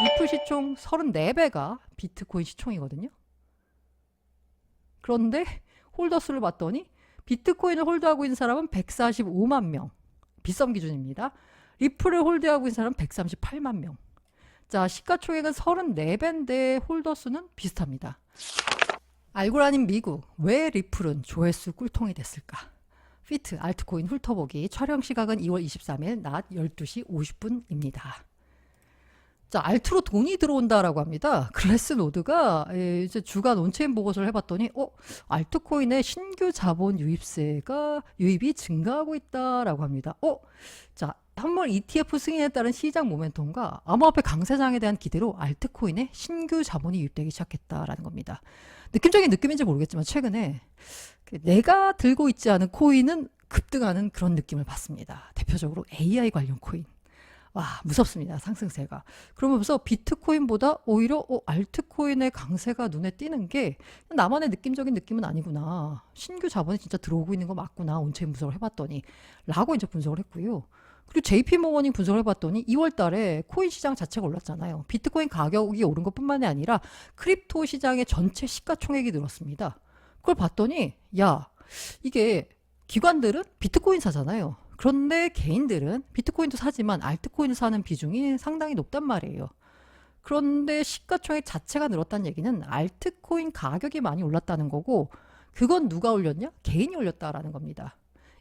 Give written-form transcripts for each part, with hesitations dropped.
리플 시총 34배가 비트코인 시총이거든요. 그런데 홀더 수를 봤더니 비트코인을 홀드하고 있는 사람은 145만 명. 빗썸 기준입니다. 리플을 홀드하고 있는 사람은 138만 명. 자, 시가총액은 34배인데 홀더 수는 비슷합니다. 알고라님 미국, 왜 리플은 조회수 꿀통이 됐을까? 피트 알트코인 훑어보기. 촬영 시각은 2월 23일 낮 12시 50분입니다. 자, 알트로 돈이 들어온다라고 합니다. 글래스노드가 이제 주간 온체인 보고서를 해봤더니, 알트코인의 신규 자본 유입이 증가하고 있다라고 합니다. 자, 한번 ETF 승인에 따른 시장 모멘텀과 암호화폐 강세장에 대한 기대로 알트코인에 신규 자본이 유입되기 시작했다라는 겁니다. 느낌적인 느낌인지 모르겠지만 최근에 내가 들고 있지 않은 코인은 급등하는 그런 느낌을 받습니다. 대표적으로 AI 관련 코인. 와, 무섭습니다. 상승세가. 그러면서 비트코인보다 오히려 알트코인의 강세가 눈에 띄는 게 나만의 느낌적인 느낌은 아니구나. 신규 자본이 진짜 들어오고 있는 거 맞구나. 온체인 분석을 해봤더니 라고 이제 분석을 했고요. 그리고 JP모건이 분석을 해봤더니 2월 달에 코인 시장 자체가 올랐잖아요. 비트코인 가격이 오른 것뿐만이 아니라 크립토 시장의 전체 시가총액이 늘었습니다. 그걸 봤더니 야, 이게 기관들은 비트코인 사잖아요. 그런데 개인들은 비트코인도 사지만 알트코인을 사는 비중이 상당히 높단 말이에요. 그런데 시가총액 자체가 늘었다는 얘기는 알트코인 가격이 많이 올랐다는 거고, 그건 누가 올렸냐? 개인이 올렸다라는 겁니다.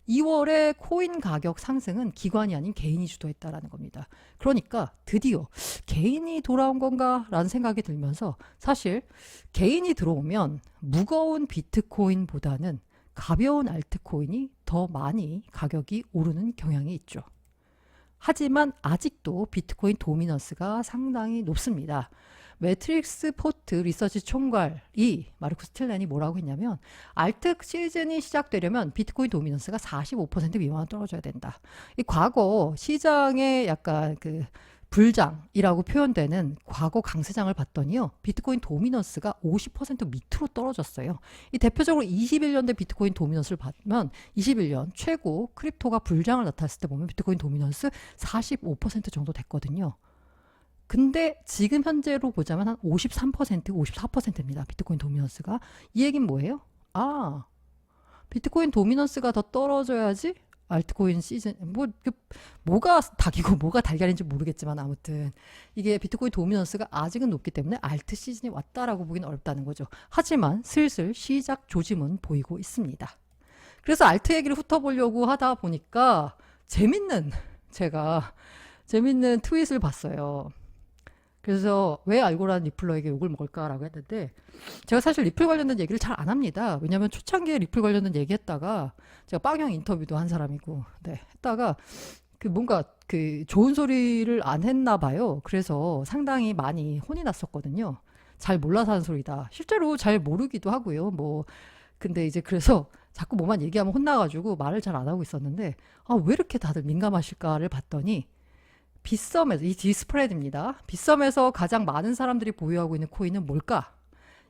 2월에 코인 가격 상승은 기관이 아닌 개인이 주도했다라는 겁니다. 그러니까 드디어 개인이 돌아온 건가라는 생각이 들면서, 사실 개인이 들어오면 무거운 비트코인보다는 가벼운 알트코인이 더 많이 가격이 오르는 경향이 있죠. 하지만 아직도 비트코인 도미넌스가 상당히 높습니다. 매트릭스 포트 리서치 총괄이 마르쿠스 틸렌이 뭐라고 했냐면, 알트 시즌이 시작되려면 비트코인 도미넌스가 45% 미만으로 떨어져야 된다. 이 과거 시장의 약간 불장이라고 표현되는 과거 강세장을 봤더니요, 비트코인 도미넌스가 50% 밑으로 떨어졌어요. 이 대표적으로 21년대 비트코인 도미넌스를 보면 21년 최고 크립토가 불장을 나타냈을 때 보면 비트코인 도미넌스 45% 정도 됐거든요. 근데 지금 현재로 보자면 한 53%, 54%입니다. 비트코인 도미넌스가. 이 얘기는 뭐예요? 비트코인 도미넌스가 더 떨어져야지 알트코인 시즌, 뭐가 닭이고 뭐가 달걀인지 모르겠지만, 아무튼 이게 비트코인 도미넌스가 아직은 높기 때문에 알트 시즌이 왔다라고 보기는 어렵다는 거죠. 하지만 슬슬 시작 조짐은 보이고 있습니다. 그래서 알트 얘기를 훑어보려고 하다 보니까 제가 재밌는 트윗을 봤어요. 그래서 왜 알고라는 리플러에게 욕을 먹을까라고 했는데, 제가 사실 리플 관련된 얘기를 잘 안 합니다. 왜냐하면 초창기에 리플 관련된 얘기했다가, 제가 빵형 인터뷰도 한 사람이고, 했다가 뭔가 좋은 소리를 안 했나 봐요. 그래서 상당히 많이 혼이 났었거든요. 잘 몰라서 하는 소리다. 실제로 잘 모르기도 하고요. 근데 이제 그래서 자꾸 뭐만 얘기하면 혼나가지고 말을 잘 안 하고 있었는데, 왜 이렇게 다들 민감하실까를 봤더니, 빗썸에서, 이 디스프레드입니다. 빗썸에서 가장 많은 사람들이 보유하고 있는 코인은 뭘까?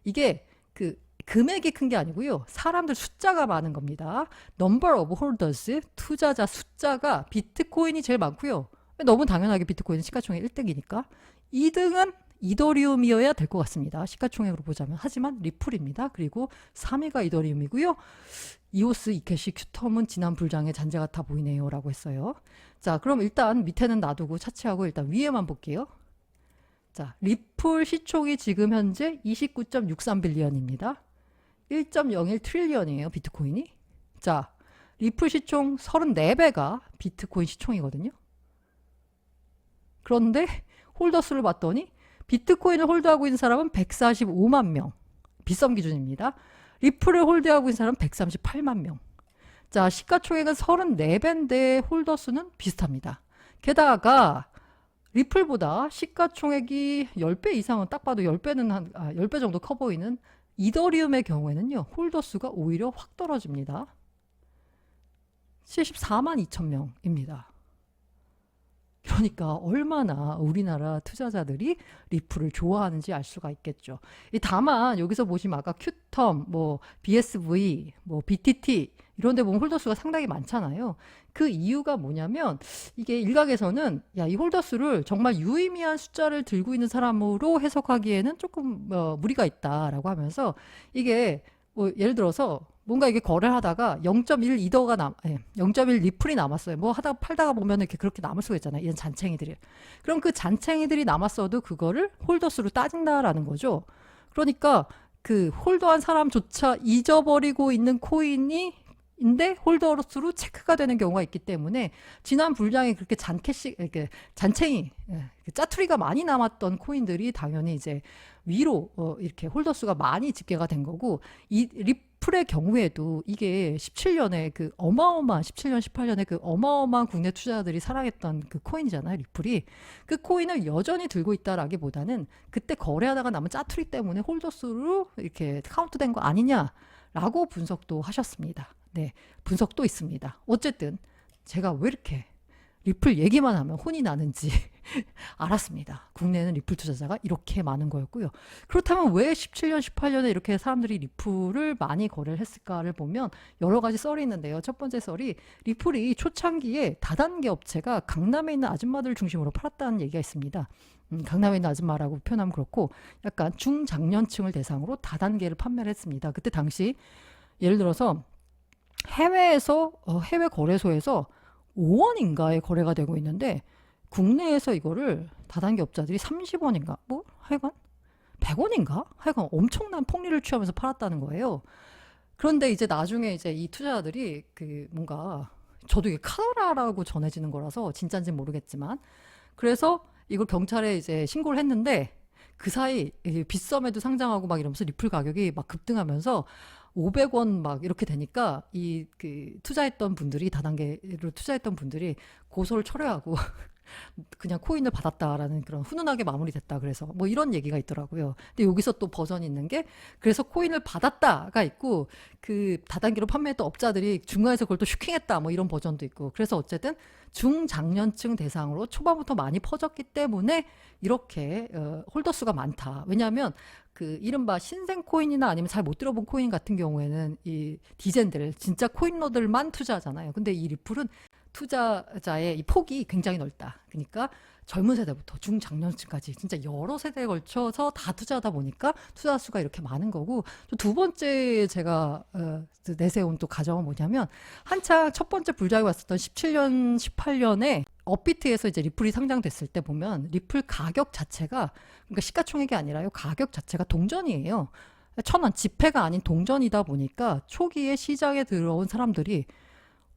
이게 금액이 큰 게 아니고요, 사람들 숫자가 많은 겁니다. Number of holders, 투자자 숫자가 비트코인이 제일 많고요. 너무 당연하게 비트코인은 시가총액 1등이니까 2등은 이더리움이어야 될 것 같습니다. 시가총액으로 보자면. 하지만 리플입니다. 그리고 3위가 이더리움이고요. 이오스, 이캐시, 큐텀은 지난 불장의 잔재 같아 보이네요 라고 했어요. 자, 그럼 일단 밑에는 놔두고 차치하고 일단 위에만 볼게요. 자, 리플 시총이 지금 현재 29.63빌리언입니다. 1.01 트릴리언이에요, 비트코인이. 자, 리플 시총 34배가 비트코인 시총이거든요. 그런데 홀더 수를 봤더니 비트코인을 홀드하고 있는 사람은 145만 명. 빗썸 기준입니다. 리플을 홀드하고 있는 사람은 138만 명. 자, 시가총액은 34배인데 홀더 수는 비슷합니다. 게다가 리플보다 시가총액이 10배 이상은, 딱 봐도 10배는 10배 정도 커 보이는 이더리움의 경우에는요, 홀더 수가 오히려 확 떨어집니다. 74만 2천 명입니다. 그러니까 얼마나 우리나라 투자자들이 리플을 좋아하는지 알 수가 있겠죠. 다만 여기서 보시면 아까 큐텀, BSV, BTT 이런 데 보면 홀더 수가 상당히 많잖아요. 그 이유가 뭐냐면 이게 일각에서는 야, 이 홀더 수를 정말 유의미한 숫자를 들고 있는 사람으로 해석하기에는 조금 무리가 있다라고 하면서 이게 뭐 예를 들어서 뭔가 이게 거래를 하다가 0.1 이더가 0.1 리플이 남았어요. 뭐 하다가 팔다가 보면 이렇게 그렇게 남을 수가 있잖아요. 이런 잔챙이들이. 그럼 그 잔챙이들이 남았어도 그거를 홀더 수로 따진다라는 거죠. 그러니까 그 홀더한 사람조차 잊어버리고 있는 코인이 인데 홀더수로 체크가 되는 경우가 있기 때문에 지난 불장에 그렇게 잔캐시 이렇게 잔챙이 짜투리가 많이 남았던 코인들이 당연히 이제 위로 이렇게 홀더수가 많이 집계가 된 거고 이 리플의 경우에도 이게 17년에 그 어마어마한 17년 18년에 그 어마어마한 국내 투자자들이 사랑했던 그 코인이잖아요. 리플이 그 코인을 여전히 들고 있다라기보다는 그때 거래하다가 남은 짜투리 때문에 홀더수로 이렇게 카운트된 거 아니냐라고 분석도 하셨습니다. 네, 분석도 있습니다. 어쨌든 제가 왜 이렇게 리플 얘기만 하면 혼이 나는지 알았습니다. 국내에는 리플 투자자가 이렇게 많은 거였고요. 그렇다면 왜 17년, 18년에 이렇게 사람들이 리플을 많이 거래를 했을까를 보면 여러 가지 썰이 있는데요. 첫 번째 썰이 리플이 초창기에 다단계 업체가 강남에 있는 아줌마들을 중심으로 팔았다는 얘기가 있습니다. 강남에 있는 아줌마라고 표현하면 그렇고 약간 중장년층을 대상으로 다단계를 판매를 했습니다. 그때 당시 예를 들어서 해외에서 해외 거래소에서 5원인가에 거래가 되고 있는데 국내에서 이거를 다단계 업자들이 30원인가 뭐 하여간 100원인가 하여간 엄청난 폭리를 취하면서 팔았다는 거예요. 그런데 이제 나중에 이제 이 투자자들이 그 뭔가 저도 이게 카더라라고 전해지는 거라서 진짜인지는 모르겠지만 그래서 이걸 경찰에 이제 신고를 했는데 그 사이 빗썸에도 상장하고 막 이러면서 리플 가격이 막 급등하면서 500원 막 이렇게 되니까 이 그 투자했던 분들이 다단계로 투자했던 분들이 고소를 철회하고 그냥 코인을 받았다라는 그런 훈훈하게 마무리됐다. 그래서 뭐 이런 얘기가 있더라고요. 근데 여기서 또 버전이 있는 게 그래서 코인을 받았다가 있고 그 다단계로 판매했던 업자들이 중간에서 그걸 또 슈킹했다. 뭐 이런 버전도 있고. 그래서 어쨌든 중장년층 대상으로 초반부터 많이 퍼졌기 때문에 이렇게 홀더 수가 많다. 왜냐하면 그 이른바 신생 코인이나 아니면 잘 못 들어본 코인 같은 경우에는 이 디젠들 진짜 코인러들만 투자하잖아요. 근데 이 리플은 투자자의 이 폭이 굉장히 넓다. 그러니까 젊은 세대부터 중장년층까지 진짜 여러 세대에 걸쳐서 다 투자하다 보니까 투자 수가 이렇게 많은 거고 또 두 번째 제가 내세운 또 가정은 뭐냐면 한창 첫 번째 불장이 왔었던 17년, 18년에 업비트에서 이제 리플이 상장됐을 때 보면 리플 가격 자체가 그러니까 시가총액이 아니라요. 가격 자체가 동전이에요. 1,000원 지폐가 아닌 동전이다 보니까 초기에 시장에 들어온 사람들이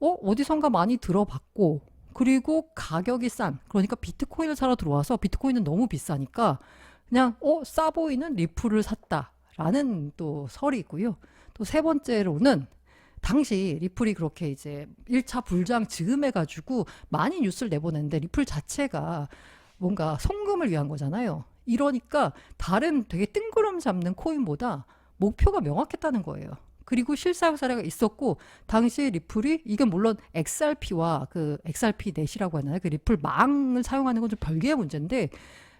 어디선가 많이 들어봤고 그리고 가격이 싼 그러니까 비트코인을 사러 들어와서 비트코인은 너무 비싸니까 그냥 싸 보이는 리플을 샀다라는 또 설이 있고요. 또 세 번째로는 당시 리플이 그렇게 이제 1차 불장 즈음해 가지고 많이 뉴스를 내보냈는데 리플 자체가 뭔가 송금을 위한 거잖아요. 이러니까 다른 되게 뜬구름 잡는 코인보다 목표가 명확했다는 거예요. 그리고 실사용 사례가 있었고 당시 리플이 이게 물론 XRP와 그 XRP 넷이라고 하나요? 그 리플 망을 사용하는 건 좀 별개의 문제인데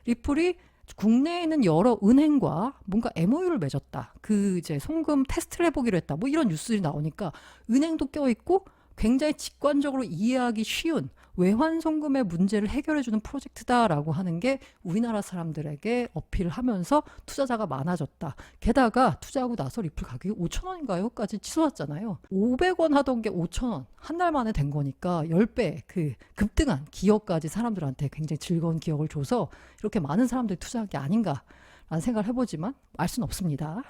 리플이 국내에 있는 여러 은행과 뭔가 MOU를 맺었다. 그 이제 송금 테스트를 해보기로 했다. 뭐 이런 뉴스들이 나오니까 은행도 껴있고 굉장히 직관적으로 이해하기 쉬운 외환 송금의 문제를 해결해주는 프로젝트다라고 하는 게 우리나라 사람들에게 어필을 하면서 투자자가 많아졌다. 게다가 투자하고 나서 리플 가격이 5,000원인가요?까지 치솟았잖아요. 500원 하던 게 5,000원. 한 달 만에 된 거니까 10배 그 급등한 기억까지 사람들한테 굉장히 즐거운 기억을 줘서 이렇게 많은 사람들이 투자한 게 아닌가라는 생각을 해보지만 알 수는 없습니다.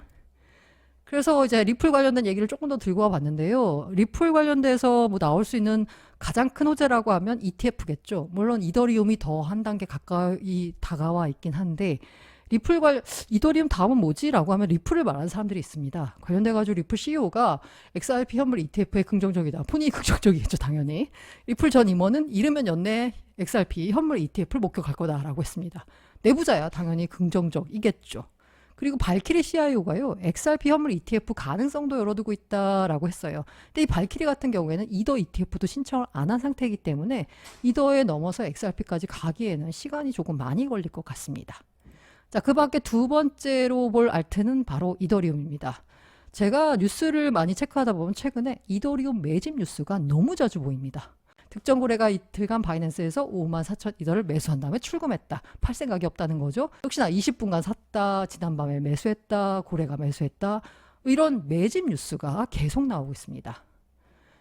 그래서 이제 리플 관련된 얘기를 조금 더 들고 와 봤는데요. 리플 관련돼서 뭐 나올 수 있는 가장 큰 호재라고 하면 ETF겠죠. 물론 이더리움이 더 한 단계 가까이 다가와 있긴 한데 이더리움 다음은 뭐지? 라고 하면 리플을 말하는 사람들이 있습니다. 관련돼가지고 리플 CEO가 XRP 현물 ETF에 긍정적이다. 본인이 긍정적이겠죠, 당연히. 리플 전 임원은 이르면 연내 XRP 현물 ETF를 목격할 거다라고 했습니다. 내부자야 당연히 긍정적이겠죠. 그리고 발키리 CIO가요, XRP 현물 ETF 가능성도 열어두고 있다라고 했어요. 근데 이 발키리 같은 경우에는 이더 ETF도 신청을 안 한 상태이기 때문에 이더에 넘어서 XRP까지 가기에는 시간이 조금 많이 걸릴 것 같습니다. 자, 그 밖에 두 번째로 볼 알트는 바로 이더리움입니다. 제가 뉴스를 많이 체크하다 보면 최근에 이더리움 매집 뉴스가 너무 자주 보입니다. 특정 거래가 이틀간 바이낸스에서 54,000 이더를 매수한 다음에 출금했다. 팔 생각이 없다는 거죠. 역시나 20분간 샀다, 지난밤에 매수했다, 고래가 매수했다. 이런 매집 뉴스가 계속 나오고 있습니다.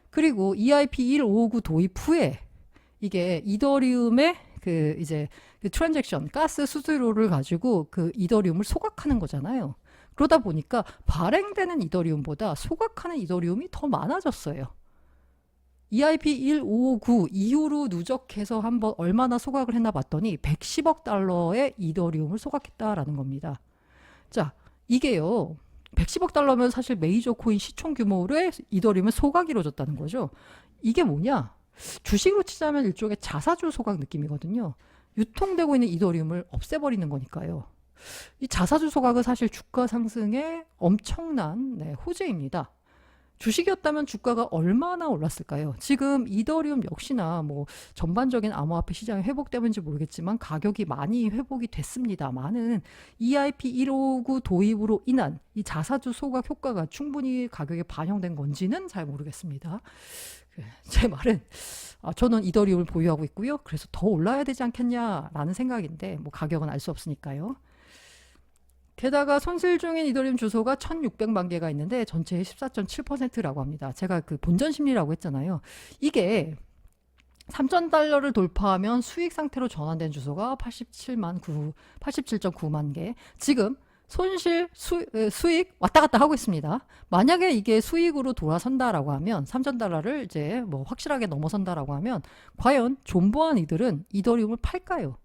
그리고 EIP 1559 도입 후에 이게 이더리움의 이제 트랜잭션, 가스 수수료를 가지고 그 이더리움을 소각하는 거잖아요. 그러다 보니까 발행되는 이더리움보다 소각하는 이더리움이 더 많아졌어요. EIP 1559 이후로 누적해서 한번 얼마나 소각을 했나 봤더니 110억 달러의 이더리움을 소각했다라는 겁니다. 자, 이게요. 110억 달러면 사실 메이저 코인 시총 규모의 이더리움의 소각이 이루어졌다는 거죠. 이게 뭐냐? 주식으로 치자면 일종의 자사주 소각 느낌이거든요. 유통되고 있는 이더리움을 없애버리는 거니까요. 이 자사주 소각은 사실 주가 상승에 엄청난 호재입니다. 주식이었다면 주가가 얼마나 올랐을까요? 지금 이더리움 역시나 뭐 전반적인 암호화폐 시장의 회복 때문인지 모르겠지만 가격이 많이 회복이 됐습니다만은 EIP 1559 도입으로 인한 이 자사주 소각 효과가 충분히 가격에 반영된 건지는 잘 모르겠습니다. 제 말은 저는 이더리움을 보유하고 있고요. 그래서 더 올라야 되지 않겠냐라는 생각인데 뭐 가격은 알 수 없으니까요. 게다가 손실 중인 이더리움 주소가 1600만 개가 있는데 전체의 14.7%라고 합니다. 제가 그 본전 심리라고 했잖아요. 이게 3,000달러를 돌파하면 수익 상태로 전환된 주소가 87.9만 개. 지금 손실, 수익 왔다 갔다 하고 있습니다. 만약에 이게 수익으로 돌아선다라고 하면 3,000달러를 이제 뭐 확실하게 넘어선다라고 하면 과연 존버한 이들은 이더리움을 팔까요?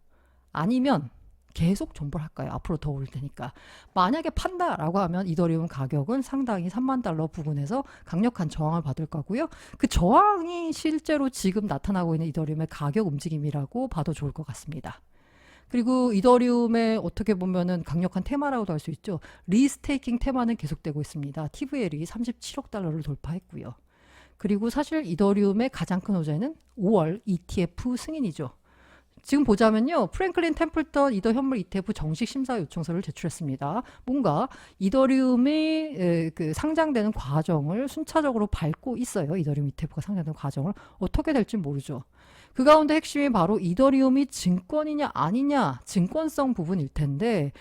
아니면 계속 존버를 할까요? 앞으로 더 오를 테니까. 만약에 판다라고 하면 이더리움 가격은 상당히 3만 달러 부근에서 강력한 저항을 받을 거고요. 그 저항이 실제로 지금 나타나고 있는 이더리움의 가격 움직임이라고 봐도 좋을 것 같습니다. 그리고 이더리움의 어떻게 보면은 강력한 테마라고도 할 수 있죠. 리스테이킹 테마는 계속되고 있습니다. TVL이 37억 달러를 돌파했고요. 그리고 사실 이더리움의 가장 큰 호재는 5월 ETF 승인이죠. 지금 보자면요. 프랭클린 템플턴 이더 현물 ETF 정식 심사 요청서를 제출했습니다. 뭔가 이더리움이 상장되는 과정을 순차적으로 밟고 있어요. 이더리움 ETF가 상장되는 과정을. 어떻게 될지 모르죠. 그 가운데 핵심이 바로 이더리움이 증권이냐 아니냐 증권성 부분일 텐데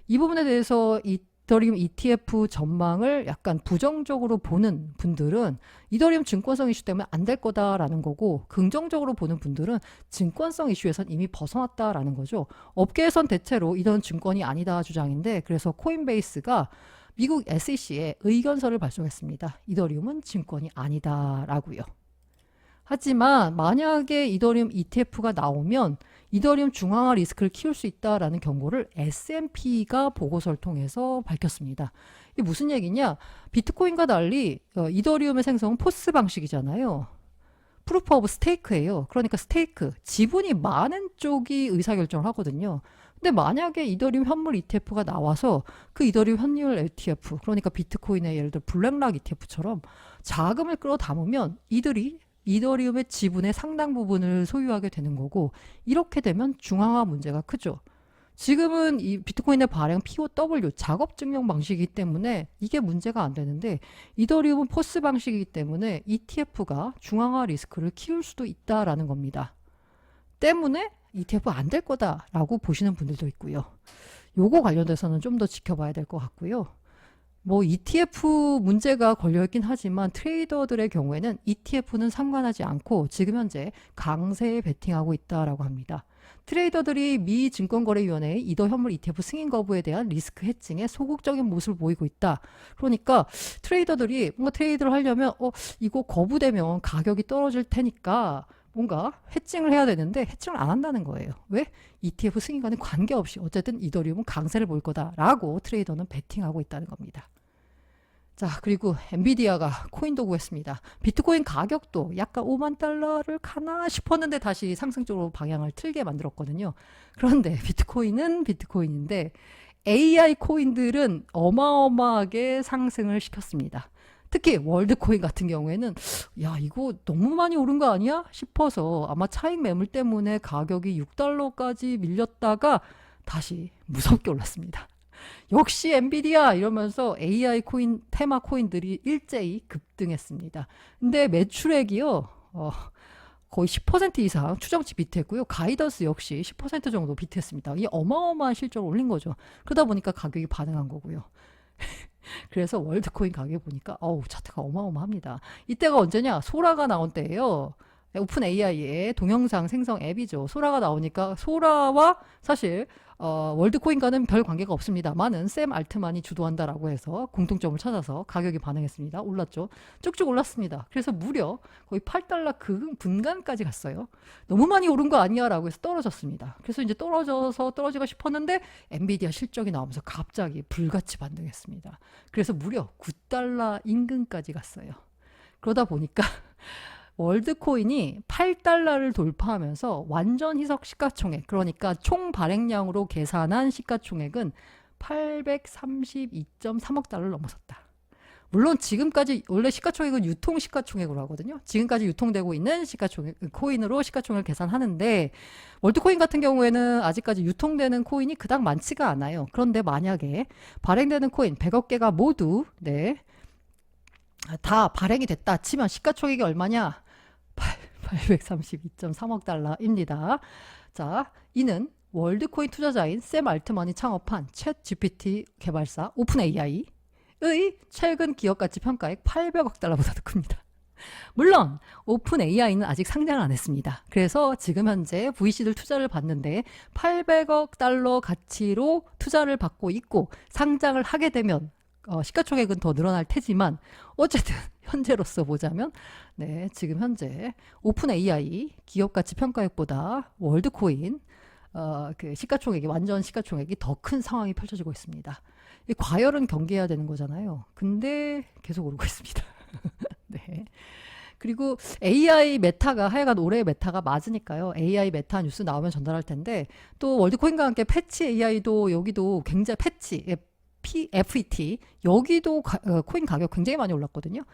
이 부분에 대해서 이더리움 ETF 전망을 약간 부정적으로 보는 분들은 이더리움 증권성 이슈 때문에 안 될 거다라는 거고 긍정적으로 보는 분들은 증권성 이슈에선 이미 벗어났다라는 거죠. 업계에선 대체로 이런 증권이 아니다 주장인데 그래서 코인베이스가 미국 SEC에 의견서를 발송했습니다. 이더리움은 증권이 아니다라고요. 하지만 만약에 이더리움 ETF가 나오면 이더리움 중앙화 리스크를 키울 수 있다라는 경고를 S&P가 보고서를 통해서 밝혔습니다. 이게 무슨 얘기냐? 비트코인과 달리 이더리움의 생성은 포스 방식이잖아요. 프루프 오브 스테이크예요. 그러니까 스테이크, 지분이 많은 쪽이 의사결정을 하거든요. 근데 만약에 이더리움 현물 ETF가 나와서 그 이더리움 현물 ETF, 그러니까 비트코인의 예를 들어 블랙락 ETF처럼 자금을 끌어담으면 이들이 이더리움의 지분의 상당 부분을 소유하게 되는 거고 이렇게 되면 중앙화 문제가 크죠. 지금은 이 비트코인의 발행 POW 작업 증명 방식이기 때문에 이게 문제가 안 되는데 이더리움은 포스 방식이기 때문에 ETF가 중앙화 리스크를 키울 수도 있다라는 겁니다. 때문에 ETF 안 될 거다라고 보시는 분들도 있고요. 요거 관련돼서는 좀 더 지켜봐야 될 것 같고요. 뭐 ETF 문제가 걸려있긴 하지만 트레이더들의 경우에는 ETF는 상관하지 않고 지금 현재 강세에 베팅하고 있다라고 합니다. 트레이더들이 미 증권거래위원회의 이더 현물 ETF 승인 거부에 대한 리스크 해칭에 소극적인 모습을 보이고 있다. 그러니까 트레이더들이 뭔가 트레이드를 하려면 이거 거부되면 가격이 떨어질 테니까 뭔가 해칭을 해야 되는데 해칭을 안 한다는 거예요. 왜? ETF 승인과는 관계없이 어쨌든 이더리움은 강세를 보일 거다라고 트레이더는 베팅하고 있다는 겁니다. 자, 그리고 엔비디아가 코인도 구했습니다. 비트코인 가격도 약간 5만 달러를 가나 싶었는데 다시 상승적으로 방향을 틀게 만들었거든요. 그런데 비트코인은 비트코인인데 AI 코인들은 어마어마하게 상승을 시켰습니다. 특히 월드코인 같은 경우에는 야 이거 너무 많이 오른 거 아니야? 싶어서 아마 차익 매물 때문에 가격이 6달러까지 밀렸다가 다시 무섭게 올랐습니다. 역시 엔비디아 이러면서 AI 코인, 테마 코인들이 일제히 급등했습니다. 근데 매출액이요, 거의 10% 이상 추정치 비트했고요. 가이던스 역시 10% 정도 비트했습니다. 이 어마어마한 실적을 올린 거죠. 그러다 보니까 가격이 반응한 거고요. 그래서 월드코인 가격 보니까 어우 차트가 어마어마합니다. 이때가 언제냐? 소라가 나온 때예요. 오픈 AI의 동영상 생성 앱이죠. 소라가 나오니까 소라와 사실 월드코인과는 별 관계가 없습니다만은 샘 알트만이 주도한다라고 해서 공통점을 찾아서 가격이 반응했습니다. 올랐죠. 쭉쭉 올랐습니다. 그래서 무려 거의 8달러 분간까지 갔어요. 너무 많이 오른 거 아니야? 라고 해서 떨어졌습니다. 그래서 이제 떨어지고 싶었는데 엔비디아 실적이 나오면서 갑자기 불같이 반등했습니다. 그래서 무려 9달러 인근까지 갔어요. 그러다 보니까 월드코인이 8달러를 돌파하면서 완전 희석 시가총액, 그러니까 총 발행량으로 계산한 시가총액은 832.3억 달러를 넘어섰다. 물론 지금까지 원래 시가총액은 유통 시가총액으로 하거든요. 지금까지 유통되고 있는 시가총액, 코인으로 시가총액을 계산하는데 월드코인 같은 경우에는 아직까지 유통되는 코인이 그닥 많지가 않아요. 그런데 만약에 발행되는 코인 100억 개가 모두 다 발행이 됐다 치면 시가총액이 얼마냐? 832.3억 달러입니다. 자, 이는 월드코인 투자자인 샘 알트만이 창업한 챗 GPT 개발사 오픈 AI의 최근 기업가치 평가액 800억 달러보다도 큽니다. 물론 오픈 AI는 아직 상장을 안 했습니다. 그래서 지금 현재 VC들 투자를 받는데 800억 달러 가치로 투자를 받고 있고 상장을 하게 되면 시가총액은 더 늘어날 테지만 어쨌든 현재로서 보자면 지금 현재 오픈 AI 기업 가치 평가액보다 월드코인 그 시가총액이 완전 시가총액이 더 큰 상황이 펼쳐지고 있습니다. 이 과열은 경계해야 되는 거잖아요. 근데 계속 오르고 있습니다. 네. 그리고 AI 메타가 하여간 올해의 메타가 맞으니까요. AI 메타 뉴스 나오면 전달할 텐데 또 월드코인과 함께 패치 AI도 여기도 굉장히 패치 FET 여기도 코인 가격 굉장히 많이 올랐거든요.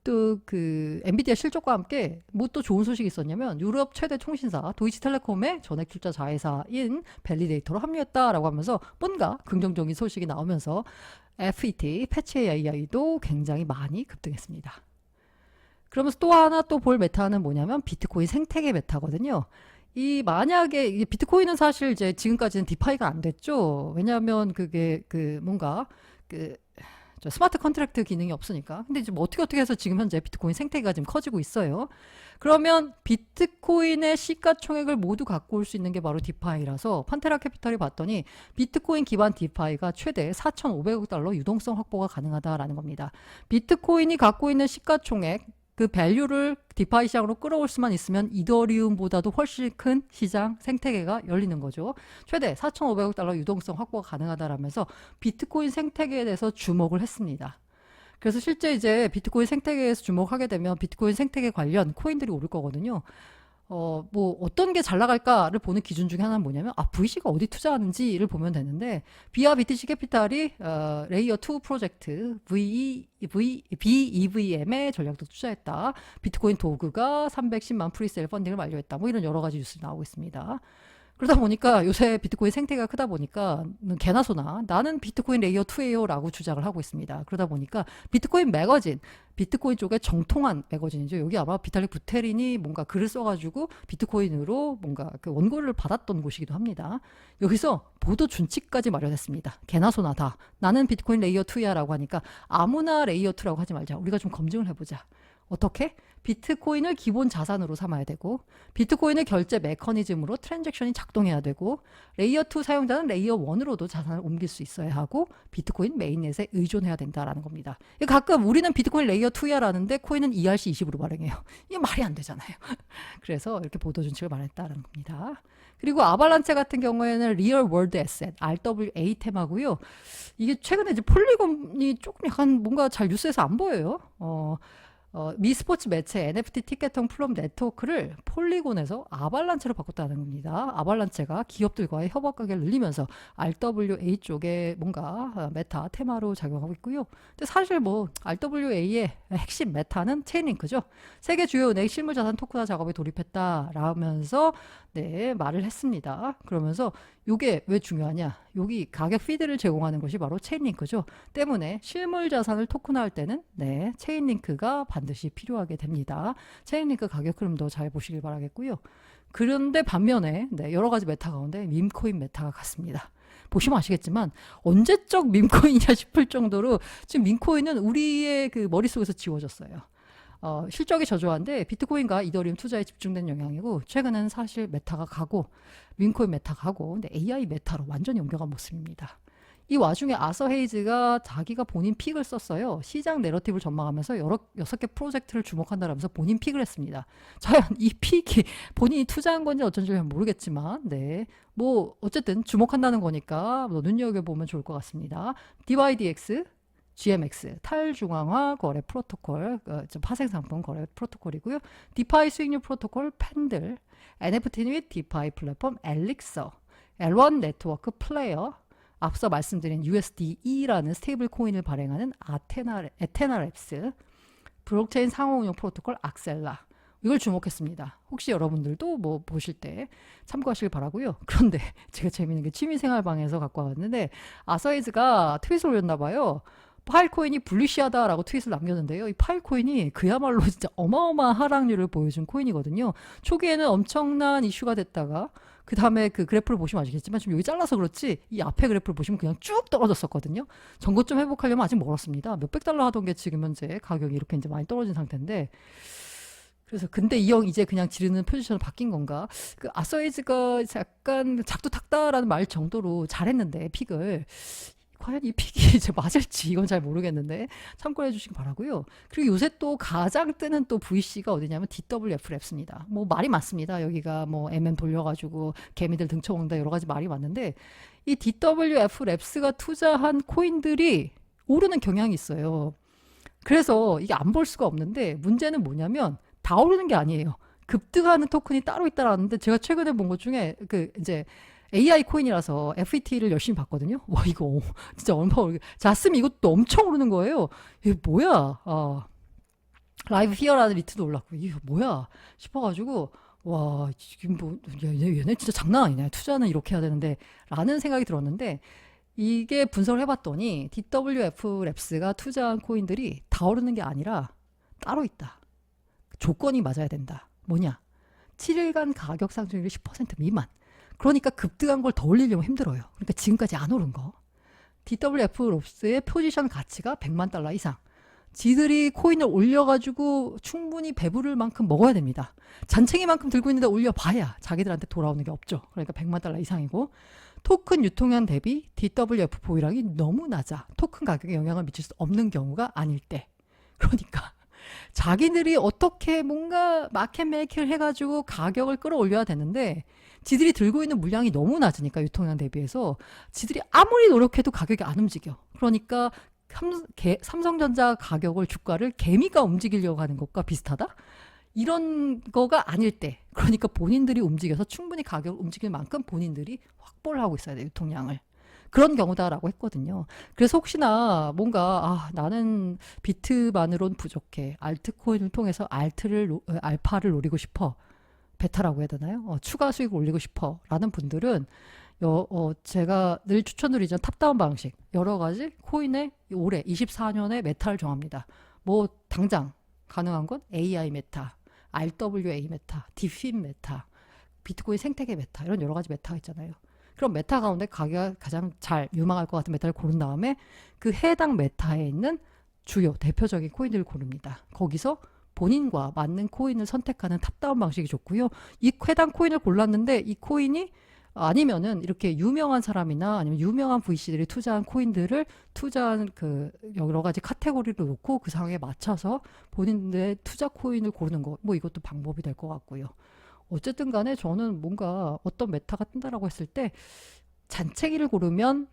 또 그 엔비디아 실적과 함께 뭐 또 좋은 소식이 있었냐면 유럽 최대 통신사 도이치텔레콤의 전액 출자 자회사인 밸리데이터로 합류했다라고 하면서 뭔가 긍정적인 소식이 나오면서 FET 패치 AI도 굉장히 많이 급등했습니다. 그러면서 또 하나 또 볼 메타는 뭐냐면 비트코인 생태계 메타거든요. 이 만약에 이 비트코인은 사실 이제 지금까지는 디파이가 안 됐죠. 왜냐하면 그게 뭔가 스마트 컨트랙트 기능이 없으니까. 근데 이제 뭐 어떻게 해서 지금 현재 비트코인 생태계가 지금 커지고 있어요. 그러면 비트코인의 시가총액을 모두 갖고 올 수 있는 게 바로 디파이라서 판테라 캐피탈이 봤더니 비트코인 기반 디파이가 최대 4,500억 달러 유동성 확보가 가능하다라는 겁니다. 비트코인이 갖고 있는 시가총액 그 밸류를 디파이 시장으로 끌어올 수만 있으면 이더리움보다도 훨씬 큰 시장 생태계가 열리는 거죠. 최대 4,500억 달러 유동성 확보가 가능하다라면서 비트코인 생태계에 대해서 주목을 했습니다. 그래서 실제 이제 비트코인 생태계에서 주목하게 되면 비트코인 생태계 관련 코인들이 오를 거거든요. 뭐 어떤 게 잘 나갈까를 보는 기준 중에 하나는 뭐냐면 VC가 어디 투자하는지를 보면 되는데 비아 BTC 캐피탈이 레이어 2 프로젝트 BEVM의 전략도 투자했다. 비트코인 도그가 310만 프리세일 펀딩을 완료했다. 뭐 이런 여러 가지 뉴스 나오고 있습니다. 그러다 보니까 요새 비트코인 생태계가 크다 보니까 개나 소나 나는 비트코인 레이어 2예요 라고 주장을 하고 있습니다. 그러다 보니까 비트코인 매거진, 비트코인 쪽에 정통한 매거진이죠. 여기 아마 비탈릭 부테린이 뭔가 글을 써가지고 비트코인으로 뭔가 그 원고를 받았던 곳이기도 합니다. 여기서 보도 준칙까지 마련했습니다. 개나 소나 다 나는 비트코인 레이어 2야 라고 하니까 아무나 레이어 2라고 하지 말자. 우리가 좀 검증을 해보자. 어떻게? 비트코인을 기본 자산으로 삼아야 되고 비트코인을 결제 메커니즘으로 트랜잭션이 작동해야 되고 레이어 2 사용자는 레이어 1으로도 자산을 옮길 수 있어야 하고 비트코인 메인넷에 의존해야 된다라는 겁니다. 가끔 우리는 비트코인 레이어 2야 라는데 코인은 ERC20으로 발행해요. 이게 말이 안 되잖아요. 그래서 이렇게 보도 준칙을 마련했다는 겁니다. 그리고 아발란체 같은 경우에는 리얼 월드 에셋 RWA 테마고요. 이게 최근에 이제 폴리곤이 조금 약간 뭔가 잘 뉴스에서 안 보여요. 미 스포츠 매체 NFT 티켓통 플럼 네트워크를 폴리곤에서 아발란체로 바꿨다는 겁니다. 아발란체가 기업들과의 협업 관계를 늘리면서 RWA 쪽에 뭔가 메타 테마로 작용하고 있고요. 근데 사실 뭐 RWA의 핵심 메타는 체인링크죠. 세계 주요 은행 실물자산 토크화 작업에 돌입했다라면서 말을 했습니다. 그러면서 요게 왜 중요하냐? 여기 가격 피드를 제공하는 것이 바로 체인링크죠. 때문에 실물 자산을 토큰화할 때는 네, 체인링크가 반드시 필요하게 됩니다. 체인링크 가격 흐름도 잘 보시길 바라겠고요. 그런데 반면에 네, 여러 가지 메타 가운데 밈코인 메타가 같습니다. 보시면 아시겠지만 언제적 밈코인이냐 싶을 정도로 지금 밈코인은 우리의 그 머릿속에서 지워졌어요. 실적이 저조한데 비트코인과 이더리움 투자에 집중된 영향이고 최근은 사실 메타가 가고 밈코인 메타가 가고 근데 AI 메타로 완전히 옮겨간 모습입니다. 이 와중에 아서 헤이즈가 자기가 본인 픽을 썼어요. 시장 내러티브를 전망하면서 6개 프로젝트를 주목한다라면서 본인 픽을 했습니다. 과연 이 픽이 본인이 투자한 건지 어쩐지 모르겠지만 네. 뭐 어쨌든 주목한다는 거니까 눈여겨보면 좋을 것 같습니다. DYDX GMX, 탈중앙화 거래 프로토콜, 파생상품 거래 프로토콜이고요. 디파이 수익률 프로토콜 팬들, NFT 및 디파이 플랫폼 엘릭서, L1 네트워크 플레이어, 앞서 말씀드린 USDE라는 스테이블 코인을 발행하는 에테나랩스, 블록체인 상호운용 프로토콜 악셀라. 이걸 주목했습니다. 혹시 여러분들도 뭐 보실 때 참고하시길 바라고요. 그런데 제가 재밌는 게 취미생활방에서 갖고 왔는데 아서헤이즈가 트윗을 올렸나 봐요. 파일코인이 불리시하다라고 트윗을 남겼는데요. 이 파일코인이 그야말로 진짜 어마어마한 하락률을 보여준 코인이거든요. 초기에는 엄청난 이슈가 됐다가 그 다음에 그 그래프를 보시면 아시겠지만 지금 여기 잘라서 그렇지 이 앞에 그래프를 보시면 그냥 쭉 떨어졌었거든요. 전고점 회복하려면 아직 멀었습니다. 몇백 달러 하던 게 지금 현재 가격이 이렇게 이제 많이 떨어진 상태인데 그래서 근데 이 형 이제 그냥 지르는 포지션으로 바뀐 건가? 그 아서헤이즈가 약간 작두 탁다라는 말 정도로 잘했는데 픽을 과연 이 픽이 이제 맞을지 이건 잘 모르겠는데 참고해 주시기 바라고요. 그리고 요새 또 가장 뜨는 또 VC가 어디냐면 DWF 랩스입니다. 뭐 말이 많습니다. 여기가 뭐 MM 돌려가지고 개미들 등쳐먹는다 여러 가지 말이 많은데 이 DWF 랩스가 투자한 코인들이 오르는 경향이 있어요. 그래서 이게 안 볼 수가 없는데 문제는 뭐냐면 다 오르는 게 아니에요. 급등하는 토큰이 따로 있다라는데 제가 최근에 본 것 중에 그 이제 AI 코인이라서 FET를 열심히 봤거든요. 와 이거 진짜 얼마 오르게 자스민 이것도 엄청 오르는 거예요. 이게 뭐야? 라이브 히어라는 리트도 올랐고 이게 뭐야 싶어가지고 와 지금 뭐 얘네 진짜 장난 아니네. 투자는 이렇게 해야 되는데 라는 생각이 들었는데 이게 분석을 해봤더니 DWF 랩스가 투자한 코인들이 다 오르는 게 아니라 따로 있다. 조건이 맞아야 된다. 뭐냐? 7일간 가격 상승률이 10% 미만. 그러니까 급등한 걸 더 올리려면 힘들어요. 그러니까 지금까지 안 오른 거. DWF 롭스의 포지션 가치가 100만 달러 이상. 지들이 코인을 올려가지고 충분히 배부를 만큼 먹어야 됩니다. 잔챙이만큼 들고 있는데 올려봐야 자기들한테 돌아오는 게 없죠. 그러니까 100만 달러 이상이고 토큰 유통량 대비 DWF 보유량이 너무 낮아. 토큰 가격에 영향을 미칠 수 없는 경우가 아닐 때. 그러니까 자기들이 어떻게 뭔가 마켓 메이킹을 해가지고 가격을 끌어올려야 되는데 지들이 들고 있는 물량이 너무 낮으니까 유통량 대비해서 지들이 아무리 노력해도 가격이 안 움직여. 그러니까 삼성전자 가격을 주가를 개미가 움직이려고 하는 것과 비슷하다? 이런 거가 아닐 때 그러니까 본인들이 움직여서 충분히 가격을 움직일 만큼 본인들이 확보를 하고 있어야 돼요. 유통량을. 그런 경우다라고 했거든요. 그래서 혹시나 뭔가 나는 비트만으론 부족해. 알트코인을 통해서 알파를 노리고 싶어. 베타라고 해야 되나요? 추가 수익을 올리고 싶어. 라는 분들은 제가 늘 추천드리죠. 탑다운 방식. 여러 가지 코인의 올해 24년의 메타를 정합니다. 뭐 당장 가능한 건 AI 메타, RWA 메타, 디핀 메타, 비트코인 생태계 메타 이런 여러 가지 메타가 있잖아요. 그럼 메타 가운데 가격이 가장 잘 유망할 것 같은 메타를 고른 다음에 그 해당 메타에 있는 주요 대표적인 코인들을 고릅니다. 거기서 본인과 맞는 코인을 선택하는 탑다운 방식이 좋고요. 이 해당 코인을 골랐는데 이 코인이 아니면은 이렇게 유명한 사람이나 아니면 유명한 VC들이 투자한 코인들을 투자한 그 여러 가지 카테고리를 놓고 그 상황에 맞춰서 본인의 투자 코인을 고르는 거, 뭐 이것도 방법이 될 것 같고요. 어쨌든 간에 저는 뭔가 어떤 메타가 뜬다라고 했을 때 잔챙이를 고르면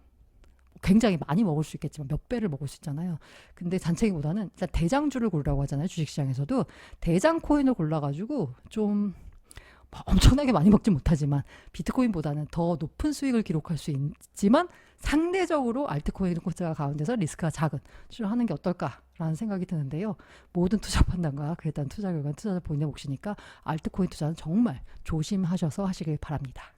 굉장히 많이 먹을 수 있겠지만 몇 배를 먹을 수 있잖아요. 근데 잔챙이보다는 일단 대장주를 고르라고 하잖아요. 주식시장에서도 대장 코인을 골라가지고 좀 엄청나게 많이 먹지 못하지만 비트코인보다는 더 높은 수익을 기록할 수 있지만 상대적으로 알트코인 코스가 가운데서 리스크가 작은 투자를 하는 게 어떨까라는 생각이 드는데요. 모든 투자 판단과 그에 따른 투자 결과는 투자자 본인의 몫이니까 알트코인 투자는 정말 조심하셔서 하시길 바랍니다.